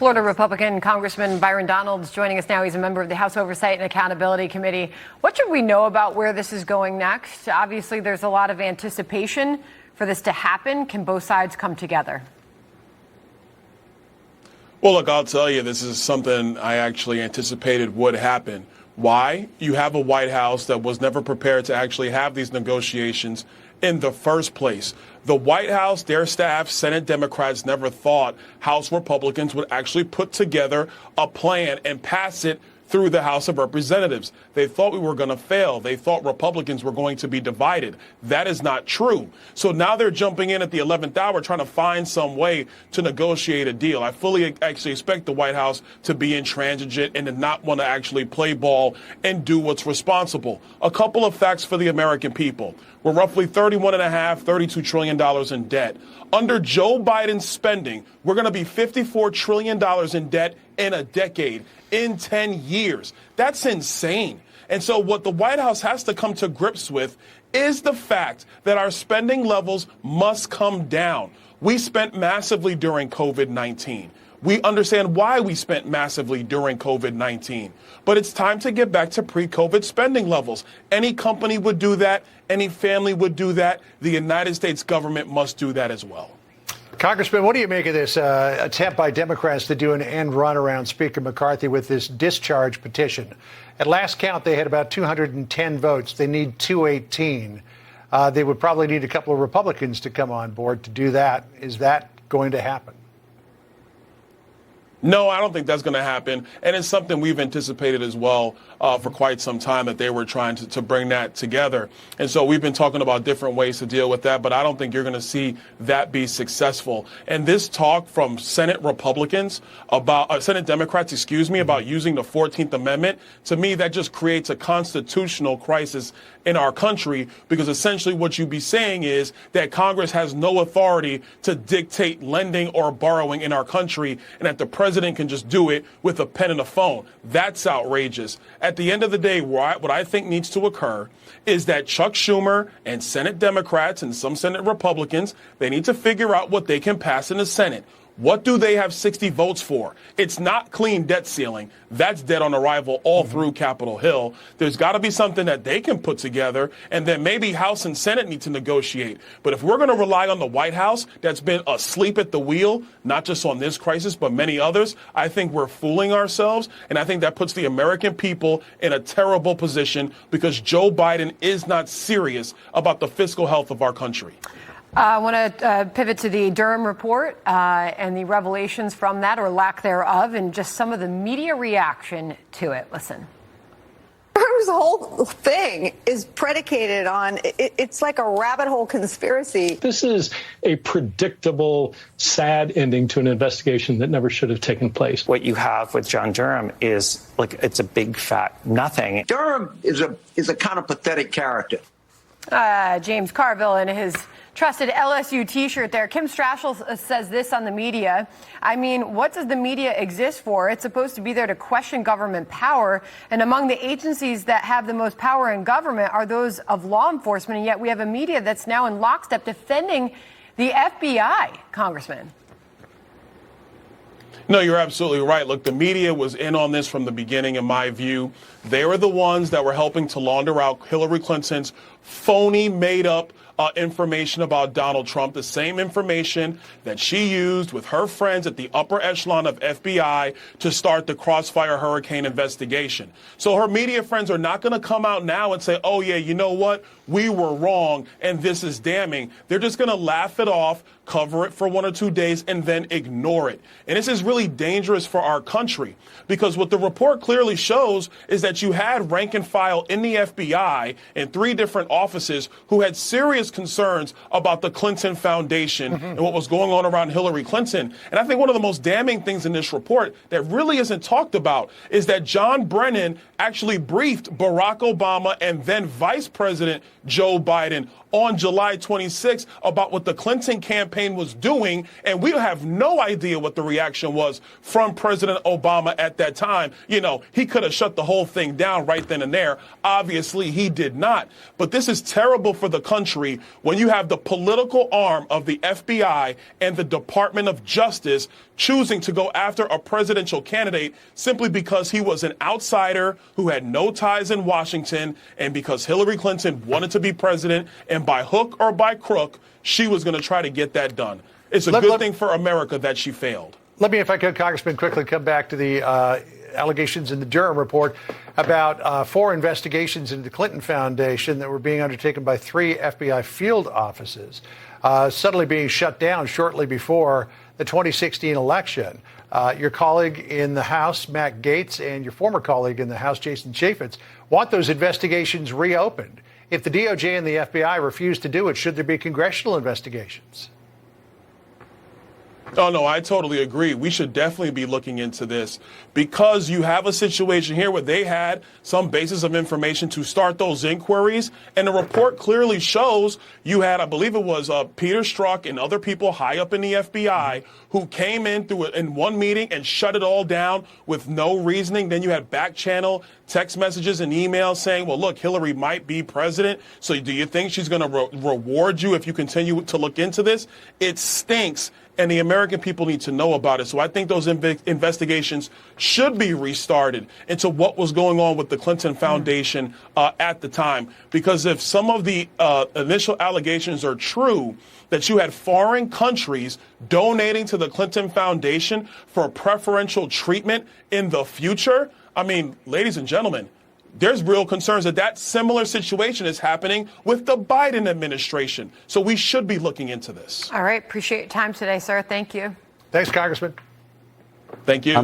Florida Republican Congressman Byron Donalds joining us now. He's a member of the House Oversight and Accountability Committee. What should we know about where this is going next? Obviously, there's a lot of anticipation for this to happen. Can both sides come together? Well, look, I'll tell you, this is something I actually anticipated would happen. Why? You have a White House that was never prepared to actually have these negotiations in the first place. The White House, their staff, Senate Democrats never thought House Republicans would actually put together a plan and pass it through the House of Representatives. They thought we were going to fail. They thought Republicans were going to be divided. That is not true. So now they're jumping in at the 11th hour trying to find some way to negotiate a deal. I fully actually expect the White House to be intransigent and to not want to actually play ball and do what's responsible. A couple of facts for the American people. We're roughly $32 trillion in debt. Under Joe Biden's spending, we're going to be $54 trillion in debt in a decade, in 10 years. That's insane. And so what the White House has to come to grips with is the fact that our spending levels must come down. We spent massively during COVID-19. We understand why we spent massively during COVID-19. But it's time to get back to pre-COVID spending levels. Any company would do that. Any family would do that. The United States government must do that as well. Congressman, what do you make of this attempt by Democrats to do an end run around Speaker McCarthy with this discharge petition? At last count, they had about 210 votes. They need 218. They would probably need a couple of Republicans to come on board to do that. Is that going to happen? No, I don't think that's going to happen. And it's something we've anticipated as well for quite some time, that they were trying to bring that together. And so we've been talking about different ways to deal with that, but I don't think you're going to see that be successful. And this talk from Senate Republicans about Senate Democrats, about using the 14th Amendment, to me, that just creates a constitutional crisis in our country, because essentially what you'd be saying is that Congress has no authority to dictate lending or borrowing in our country, and that the president can just do it with a pen and a phone. That's outrageous. At the end of the day, what I think needs to occur is that Chuck Schumer and Senate Democrats and some Senate Republicans, they need to figure out what they can pass in the Senate. What do they have 60 votes for? It's not clean debt ceiling. That's dead on arrival all through Capitol Hill. There's got to be something that they can put together, and then maybe House and Senate need to negotiate. But if we're going to rely on the White House that's been asleep at the wheel, not just on this crisis, but many others, I think we're fooling ourselves. And I think that puts the American people in a terrible position, because Joe Biden is not serious about the fiscal health of our country. I want to pivot to the Durham report and the revelations from that, or lack thereof, and just some of the media reaction to it. Listen. Durham's whole thing is predicated on, it's like a rabbit hole conspiracy. This is a predictable, sad ending to an investigation that never should have taken place. What you have with John Durham is like, it's a big fat nothing. Durham is a kind of pathetic character. James Carville in his trusted LSU T-shirt there. Kim Straschel says this on the media. I mean, what does the media exist for? It's supposed to be there to question government power. And among the agencies that have the most power in government are those of law enforcement. And yet we have a media that's now in lockstep defending the FBI, Congressman. No, you're absolutely right. Look, the media was in on this from the beginning, in my view. They were the ones that were helping to launder out Hillary Clinton's phony, made-up information about Donald Trump, the same information that she used with her friends at the upper echelon of FBI to start the Crossfire Hurricane investigation. So her media friends are not going to come out now and say, oh, yeah, you know what? We were wrong and this is damning. They're just going to laugh it off, cover it for 1 or 2 days, and then ignore it. And this is really dangerous for our country, because what the report clearly shows is that you had rank and file in the FBI in 3 different offices who had serious concerns about the Clinton Foundation and what was going on around Hillary Clinton. And I think one of the most damning things in this report that really isn't talked about is that John Brennan actually briefed Barack Obama and then Vice President Joe Biden on July 26th about what the Clinton campaign was doing, and we have no idea what the reaction was from President Obama at that time. You know, he could have shut the whole thing down right then and there. Obviously, he did not. But this this is terrible for the country when you have the political arm of the FBI and the Department of Justice choosing to go after a presidential candidate simply because he was an outsider who had no ties in Washington, and because Hillary Clinton wanted to be president, and by hook or by crook, she was going to try to get that done. It's a good thing for America that she failed. Let me, if I could, Congressman, quickly come back to the allegations in the Durham report about 4 investigations into the Clinton Foundation that were being undertaken by 3 FBI field offices, suddenly being shut down shortly before the 2016 election. Your colleague in the House, Matt Gaetz, and your former colleague in the House, Jason Chaffetz, want those investigations reopened. If the DOJ and the FBI refuse to do it, should there be congressional investigations? Oh, no, I totally agree. We should definitely be looking into this because you have a situation here where they had some basis of information to start those inquiries. And the report clearly shows you had, I believe it was Peter Strzok and other people high up in the FBI who came in in one meeting and shut it all down with no reasoning. Then you had back channel text messages and emails saying, well, look, Hillary might be president. So do you think she's going to reward you if you continue to look into this? It stinks. And the American people need to know about it. So I think those investigations should be restarted into what was going on with the Clinton Foundation at the time. Because if some of the initial allegations are true, that you had foreign countries donating to the Clinton Foundation for preferential treatment in the future, I mean, ladies and gentlemen, there's real concerns that similar situation is happening with the Biden administration. So we should be looking into this. All right. Appreciate your time today, sir. Thank you. Thanks, Congressman. Thank you.